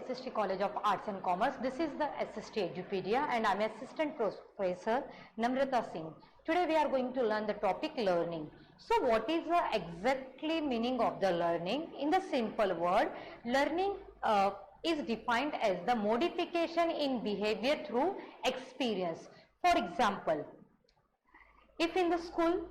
SST College of Arts and Commerce. This is the SST Edupedia and I'm Assistant Professor Namrata Singh. Today we are going to learn the topic learning. So what is the exactly meaning of the learning? In the simple word, learning is defined as the modification in behavior through experience. For example, if in the school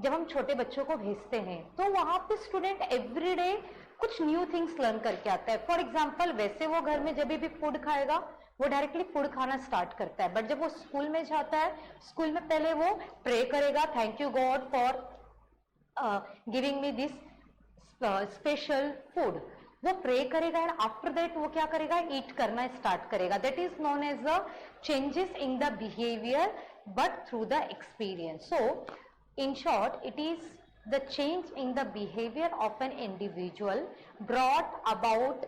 जब हम छोटे बच्चों को भेजते हैं तो वहां पे स्टूडेंट एवरीडे कुछ न्यू थिंग्स लर्न करके आता है. फॉर एग्जांपल, वैसे वो घर में जब भी फूड खाएगा वो डायरेक्टली फूड खाना स्टार्ट करता है, बट जब वो स्कूल में जाता है, स्कूल में पहले वो प्रे करेगा, thank you God for giving me this special food. वो प्रे करेगा एंड आफ्टर दैट वो क्या करेगा, ईट करना स्टार्ट करेगा. That is known as the changes in the behaviour but through the experience. So in short, it is the change in the behavior of an individual brought about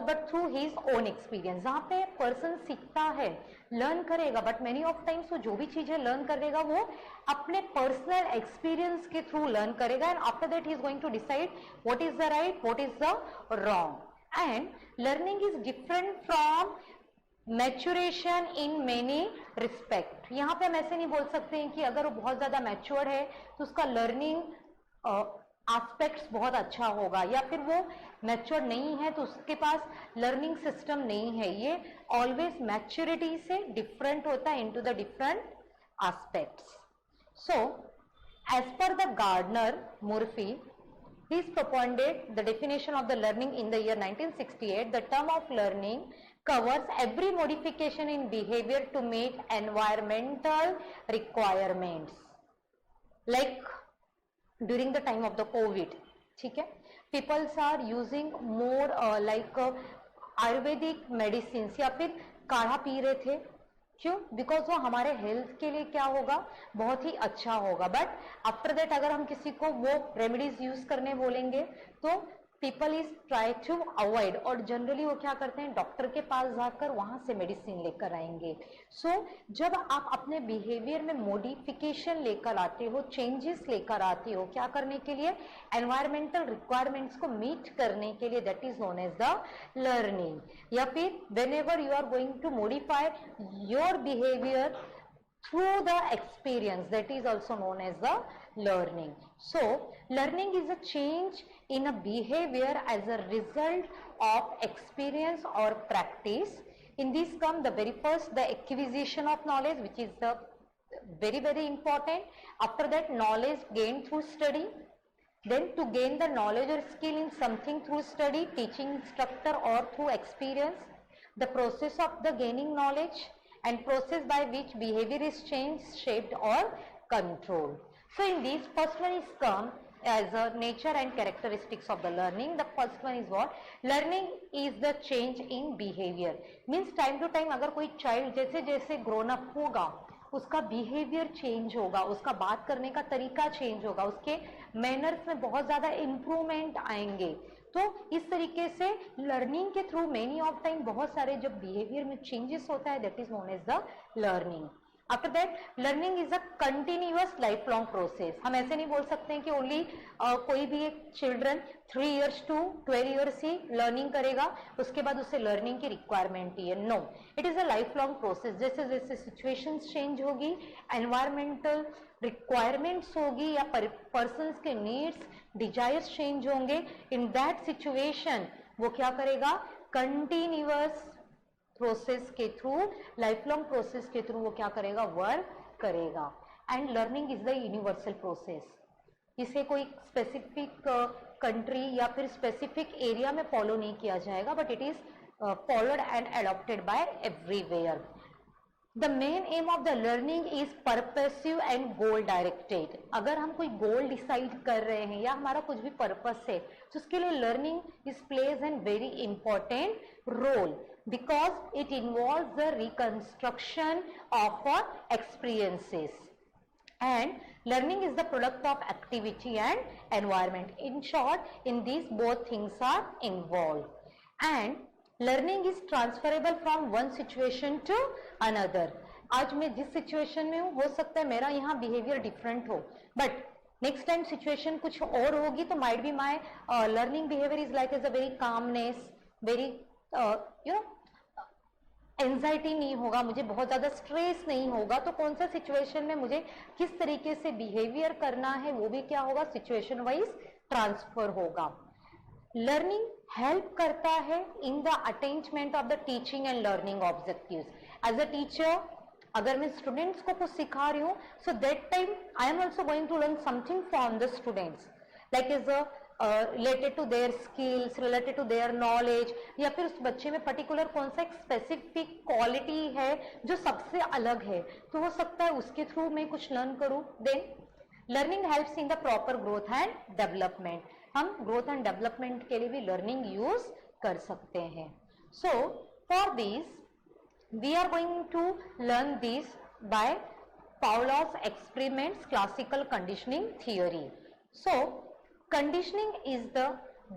but through his own experience. जहाँ पे person सीखता है, learn करेगा, but many of times वो जो भी चीजें learn करेगा वो अपने पर्सनल एक्सपीरियंस के थ्रू लर्न करेगा and after that he is going to decide what is the right, what is the wrong. And learning is different from maturation in many respect. यहाँ पे हम ऐसे नहीं बोल सकते हैं कि अगर वो बहुत ज्यादा मैच्योर है तो उसका लर्निंग एस्पेक्ट्स बहुत अच्छा होगा, या फिर वो मैच्योर नहीं है तो उसके पास लर्निंग सिस्टम नहीं है. ये ऑलवेज मैच्योरिटी से डिफरेंट होता है into the different aspects. So as per the Gardner Murphy, he has propounded the definition of the learning in the year 1968. The term of learning covers every modification in behavior to meet environmental requirements. Like during the time of the COVID, ठीक है, people are using more Ayurvedic medicine या फिर काढ़ा P रहे थे. क्यों? Because वो हमारे हेल्थ के लिए क्या होगा, बहुत ही अच्छा होगा. बट आफ्टर दैट अगर हम किसी को वो रेमेडीज यूज करने बोलेंगे तो people is try to avoid, और जनरली वो क्या करते हैं, डॉक्टर के पास जाकर वहां से मेडिसिन लेकर आएंगे. सो जब आप अपने बिहेवियर में मॉडिफिकेशन लेकर आते हो, चेंजेस लेकर आते हो, क्या करने के लिए, एनवायरमेंटल रिक्वायरमेंट्स को मीट करने के लिए, that is known as the learning. या फिर whenever you are going to modify your behaviour through the experience, that is also known as the learning. So learning is a change in a behavior as a result of experience or practice. In this come the very first, the acquisition of knowledge, which is the very important. After that, knowledge gained through study. Then to gain the knowledge or skill in something through study, teaching instructor or through experience. The process of the gaining knowledge and process by which behavior is changed, shaped or controlled. So in this, first one is come as a nature and characteristics of the learning. The first one is what? Learning is the change in behavior. Means time to time अगर कोई child जैसे जैसे grown up होगा, उसका behaviour change होगा, उसका बात करने का तरीका चेंज होगा, उसके मैनर्स में बहुत ज्यादा इंप्रूवमेंट आएंगे. तो इस तरीके से लर्निंग के थ्रू मेनी ऑफ टाइम बहुत सारे जब बिहेवियर में चेंजेस होता है, that is known as the learning. After that, learning is a continuous life long process. हम ऐसे नहीं बोल सकते हैं कि ओनली कोई भी एक चिल्ड्रन 3 years to 12 years ही लर्निंग करेगा, उसके बाद उसे लर्निंग की रिक्वायरमेंट ही है. No, it is a life long process. जैसे जैसे सिचुएशंस चेंज होगी, एनवायरमेंटल रिक्वायरमेंट्स होगी, या पर्सन्स के नीड्स, डिजायर्स चेंज होंगे, इन दैट सिचुएशन वो क्या करेगा, कंटिन्यूअस प्रोसेस के थ्रू, लाइफ लॉन्ग प्रोसेस के थ्रू वो क्या करेगा, वर्क करेगा. And learning is the universal process. इसे कोई स्पेसिफिक कंट्री या फिर स्पेसिफिक एरिया में फॉलो नहीं किया जाएगा, but it is followed and adopted by everywhere. The main aim of the learning is purposive and goal directed. अगर हम कोई गोल डिसाइड कर रहे हैं या हमारा कुछ भी पर्पस है तो उसके लिए learning is plays an very important role, because it involves the reconstruction of experiences. And learning is the product of activity and environment. In short, in these both things are involved. And learning is transferable from one situation to another. आज मैं जिस situation में हूँ, हो सकता है मेरा यहाँ बिहेवियर डिफरेंट हो, बट नेक्स्ट टाइम सिचुएशन कुछ और होगी, तो might be my learning behaviour is like as a very calmness, very you know anxiety नहीं होगा, मुझे बहुत ज्यादा स्ट्रेस नहीं होगा, तो कौन सा सिचुएशन में मुझे किस तरीके से बिहेवियर करना है वो भी क्या होगा, सिचुएशन वाइज ट्रांसफर होगा। लर्निंग हेल्प करता है in the attainment of the teaching and learning objectives. As a teacher अगर मैं स्टूडेंट्स को कुछ सिखा रही हूँ, so that time I am also going to learn something from the students, like is related to their skills, related to their knowledge, या फिर उस बच्चे में पर्टिकुलर कौन सा एक स्पेसिफिक क्वालिटी है जो सबसे अलग है, तो हो सकता है उसके थ्रू मैं कुछ लर्न करूं। Then learning helps in the proper growth and development. हम ग्रोथ एंड डेवलपमेंट के लिए भी लर्निंग यूज कर सकते हैं। So for this we are going to learn this by Pavlov's experiments classical conditioning theory. So conditioning is the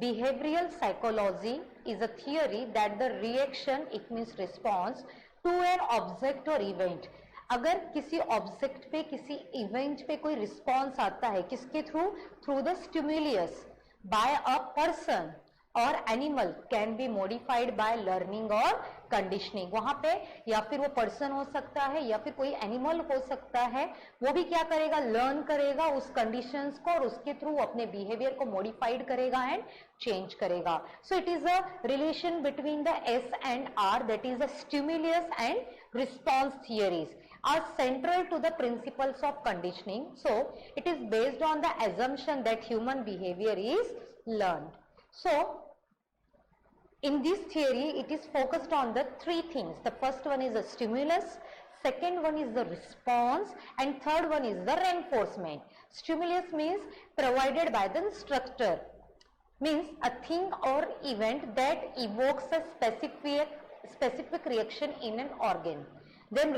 behavioral psychology, is a theory that the reaction, it means response to an object or event, अगर किसी object पे किसी event पे कोई response आता है, किसके through, through the stimulus by a person और animal, can be modified by learning और कंडीशनिंग। वहां पे या फिर वो पर्सन हो सकता है या फिर कोई एनिमल हो सकता है, वो भी क्या करेगा, लर्न करेगा उस कंडीशंस को और उसके थ्रू अपने बिहेवियर को मॉडिफाइड करेगा एंड चेंज करेगा। So it is a relation between the S and R, that is the stimulus and response theories are central to the principles of conditioning. So it is based on the assumption that human behavior is learned. So in this theory it is focused on the three things. The first one is the stimulus, second one is the response, and third one is the reinforcement. Stimulus means provided by the instructor, means a thing or event that evokes a specific reaction in an organ. Then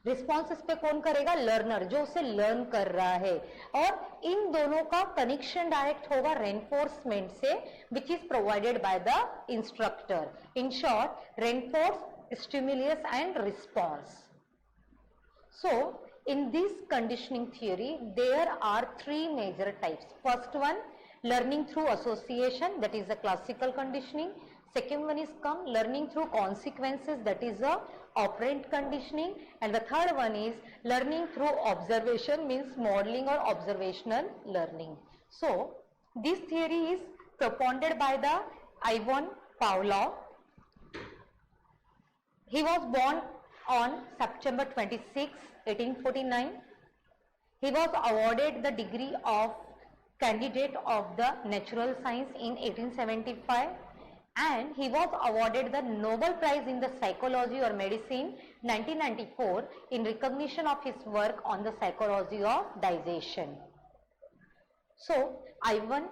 response इस पे कौन करेगा, learner, जो उसे learn कर रहा है, और इन दोनों का कनेक्शन डायरेक्ट होगा रेनफोर्समेंट से, which is provided by the instructor. In short, reinforce, stimulus and response. So in this conditioning theory there are three major types. First one, learning through association, that is a classical conditioning. Second one is learning through consequences, that is a operant conditioning. And the third one is learning through observation, means modeling or observational learning. So this theory is propounded by the Ivan Pavlov. He was born on September 26, 1849. He was awarded the degree of candidate of the natural science in 1875, and he was awarded the Nobel Prize in the psychology or medicine 1994 in recognition of his work on the psychology of digestion. So Ivan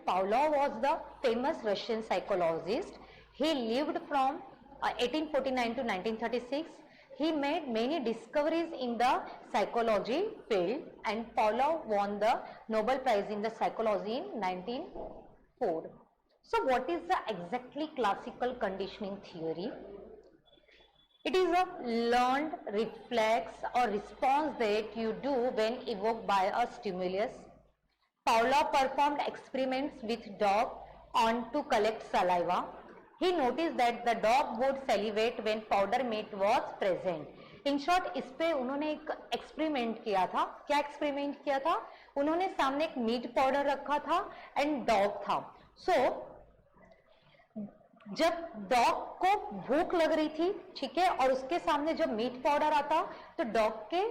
Pavlov was the famous Russian psychologist. He lived from 1849 to 1936. He made many discoveries in the psychology field, and Pavlov won the Nobel Prize in the psychology in 1904. So what is the exactly classical conditioning theory? It is a learned reflex or response that you do when evoked by a stimulus. Pavlov performed experiments with dog on to collect saliva. He noticed that the dog would salivate when powder meat was present. In short, इस पे उन्होंने एक experiment किया था। क्या experiment किया था? उन्होंने सामने एक मीट पाउडर रखा था एंड डॉग था। सो जब डॉग को भूख लग रही थी, ठीक है, और उसके सामने जब मीट पाउडर आता तो डॉग के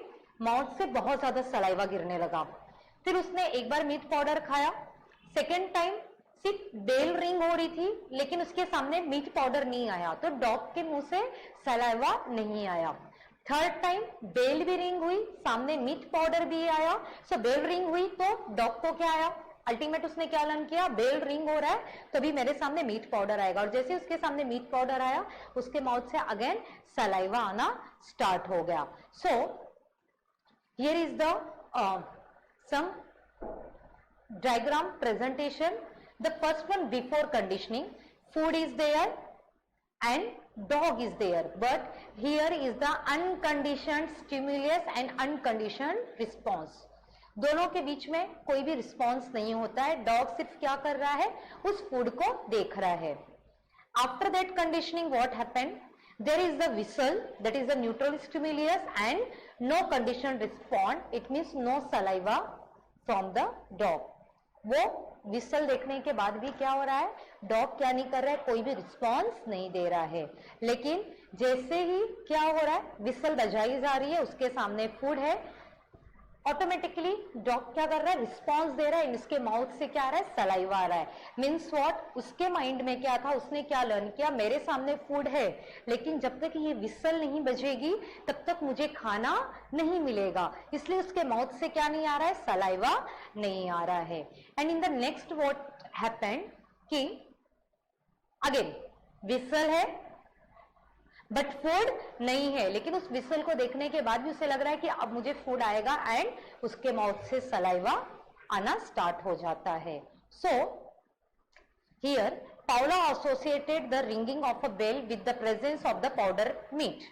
माउथ से बहुत ज्यादा सलाइवा गिरने लगा। फिर उसने एक बार मीट पाउडर खाया, सेकेंड टाइम सिर्फ बेल रिंग हो रही थी लेकिन उसके सामने मीट पाउडर नहीं आया, तो डॉग के मुंह से सलाइवा नहीं आया। थर्ड टाइम बेल भी रिंग हुई, सामने मीट पाउडर भी आया। सो बेल रिंग हुई तो डॉग को क्या आया, अल्टीमेट उसने क्या लर्न किया, बेल रिंग हो रहा है तो भी मेरे सामने मीट पाउडर आएगा, और जैसे उसके सामने मीट पाउडर आया उसके माउथ से अगेन सलाइवा आना स्टार्ट हो गया। So here is the some diagram presentation. The first one, before conditioning, food is there and dog is there, but here is the unconditioned stimulus and unconditioned response. दोनों के बीच में कोई भी response नहीं होता है, डॉग सिर्फ क्या कर रहा है, उस फूड को देख रहा है। After that conditioning, what happened? There is the whistle, that is the neutral stimulus, and no conditioned response. It means no saliva from the dog. वो विसल देखने के बाद भी क्या हो रहा है, डॉग क्या नहीं कर रहा है, कोई भी रिस्पॉन्स नहीं दे रहा है. लेकिन जैसे ही क्या हो रहा है, विसल बजाई जा रही है, उसके सामने फूड है, ऑटोमेटिकली डॉग क्या कर रहा है, रिस्पॉन्स दे रहा है. इसके माउथ से क्या आ रहा है, सलाइवा आ रहा है. मीन्स व्हाट, उसके माइंड में क्या था, उसने क्या लर्न किया, मेरे सामने फूड है, लेकिन जब तक ये विसल नहीं बजेगी तब तक मुझे खाना नहीं मिलेगा. इसलिए उसके माउथ से क्या नहीं आ रहा है, सलाइवा नहीं आ रहा है. And in the next what happened कि अगेन विसल है बट फूड नहीं है, लेकिन उस विसल को देखने के बाद भी उसे लग रहा है कि अब मुझे फूड आएगा, एंड उसके माउथ से सलाइवा आना स्टार्ट हो जाता है. So here Paula associated the ringing of a bell with the presence of the powder meat.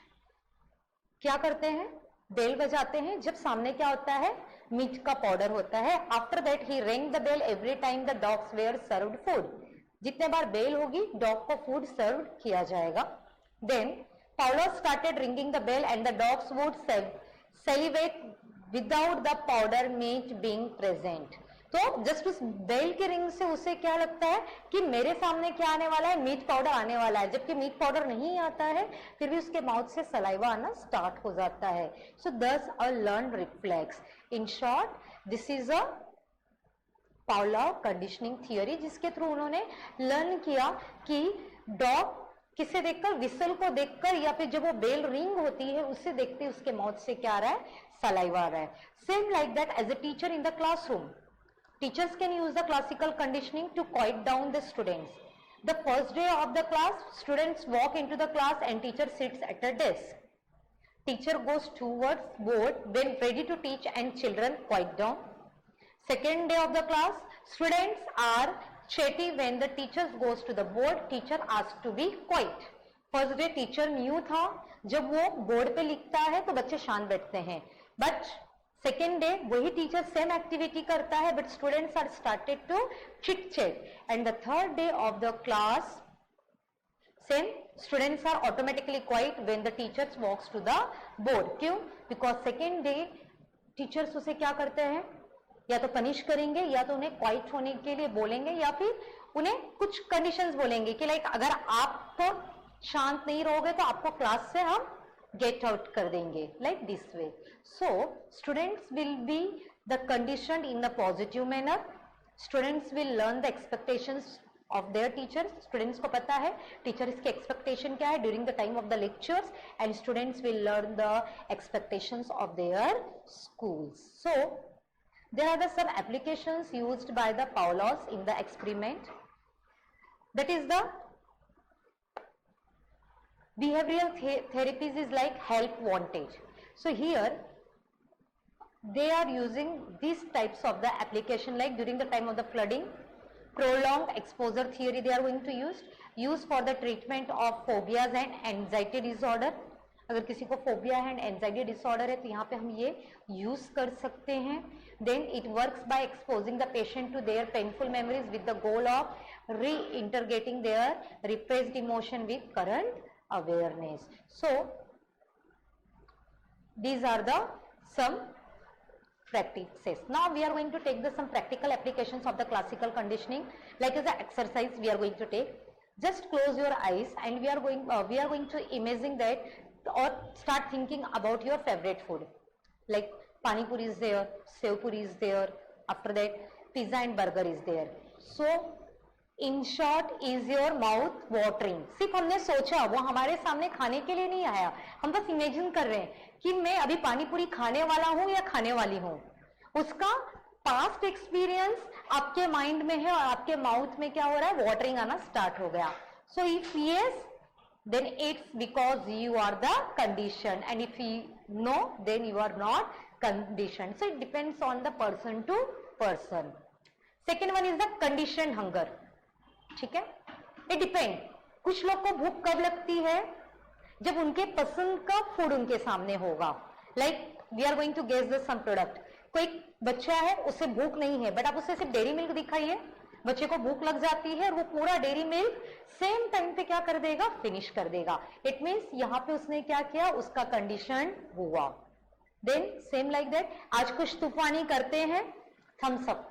क्या करते हैं, बेल बजाते हैं जब सामने क्या होता है, मीट का पाउडर होता है. After that he ring the bell every time the dogs were served food. जितने बार बेल होगी डॉग को फूड सर्व किया जाएगा. देन Paula started ringing the bell and the dogs would salivate without the powder meat being present. तो just उस bell के रिंग से उसे क्या लगता है कि मेरे सामने क्या आने वाला है, मीट पाउडर आने वाला है, जबकि मीट पाउडर नहीं आता है, फिर भी उसके माउथ से सलाइवा आना स्टार्ट हो जाता है. सो दस अ learn reflex. In short this is a Paula conditioning theory, जिसके थ्रू उन्होंने लर्न किया कि डॉग किसे देखकर, विसल को देखकर, या फिर जब वो बेल रिंग होती है उससे देखते उसके माउथ से क्या आ रहा है, सलाइवा आ रहा है. Same like that as a teacher in the classroom, teachers can use the classical conditioning to quiet down the students. The first day of the class students walk into the class and teacher sits at a desk. Teacher goes towards board when ready to teach and children quiet down. Second day of the class, students are chatty when the teacher goes to the board. Teacher asks to be quiet. First day teacher new था, जब वो board पे लिखता है तो बच्चे शांत बैठते हैं. बट सेकेंड डे वही टीचर सेम एक्टिविटी करता है, but students are started to chit chat. And the third day of the class same, students are automatically quiet when the teachers walks to the board. क्यों? Because second day teachers उसे क्या करते हैं, या तो punish करेंगे, या तो उन्हें क्वाइट होने के लिए बोलेंगे, या फिर उन्हें कुछ कंडीशंस बोलेंगे कि लाइक अगर आप तो शांत नहीं रहोगे तो आपको क्लास से हम गेट आउट कर देंगे, like this way. So students will be the conditioned in the positive manner. Students will learn the expectations of their teacher. Students को पता है टीचर्स की एक्सपेक्टेशन क्या है during the time of the lectures, and students will learn the expectations of their schools. So there are the some applications used by the Paulos in the experiment. That is the behavioral therapies is like help wanted. So here they are using these types of the application, like during the time of the flooding, prolonged exposure theory they are going to use for the treatment of phobias and anxiety disorder. अगर किसी को phobia and anxiety disorder है तो यहाँ पे हम ये use कर सकते हैं. Then it works by exposing the patient to their painful memories with the goal of reintegrating their repressed emotion with current awareness. So these are the some practices. Now we are going to take the some practical applications of the classical conditioning, like as an exercise we are going to take. Just close your eyes and we are going to imagine that or start thinking about your favorite food, like pani puri is there, sev puri is there, after that pizza and burger is there. So in short, is your mouth watering? सिर्फ हमने सोचा, वो हमारे सामने खाने के लिए नहीं आया, हम बस इमेजिन कर रहे हैं कि मैं अभी पानी पूरी खाने वाला हूं या खाने वाली हूं. उसका पास्ट एक्सपीरियंस आपके माइंड में है और आपके माउथ में क्या हो रहा है, वाटरिंग आना स्टार्ट हो गया. So if yes, then it's because you are the conditioned, and if you no, then you are not conditioned. So it depends on the person to person. Second one is the conditioned hunger. ठीक है, it depend. कुछ लोग को भूख कब लगती है, जब उनके पसंद का फूड उनके सामने होगा. like we are going to guess the some product. कोई बच्चा है, उसे भूख नहीं है, बट आप उसे सिर्फ डेयरी मिल्क दिखाइए, बच्चे को भूख लग जाती है और वो पूरा डेयरी मिल्क सेम टाइम पे क्या कर देगा, फिनिश कर देगा। इट मीन्स यहाँ पे उसने क्या किया, उसका कंडीशन हुआ। देन सेम लाइक दैट, आज कुछ तूफानी करते हैं, थम्स अप,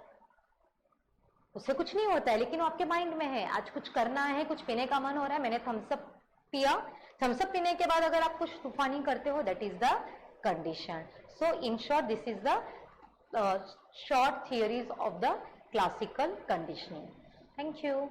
उससे कुछ नहीं होता है लेकिन वो आपके माइंड में है, आज कुछ करना है, कुछ पीने का मन हो रहा है, मैंने थम्स अप पिया। थम्स अप पीने के बाद अगर आप कुछ तूफानी करते हो, that is the condition. So in short this is the short theories of the classical conditioning. Thank you.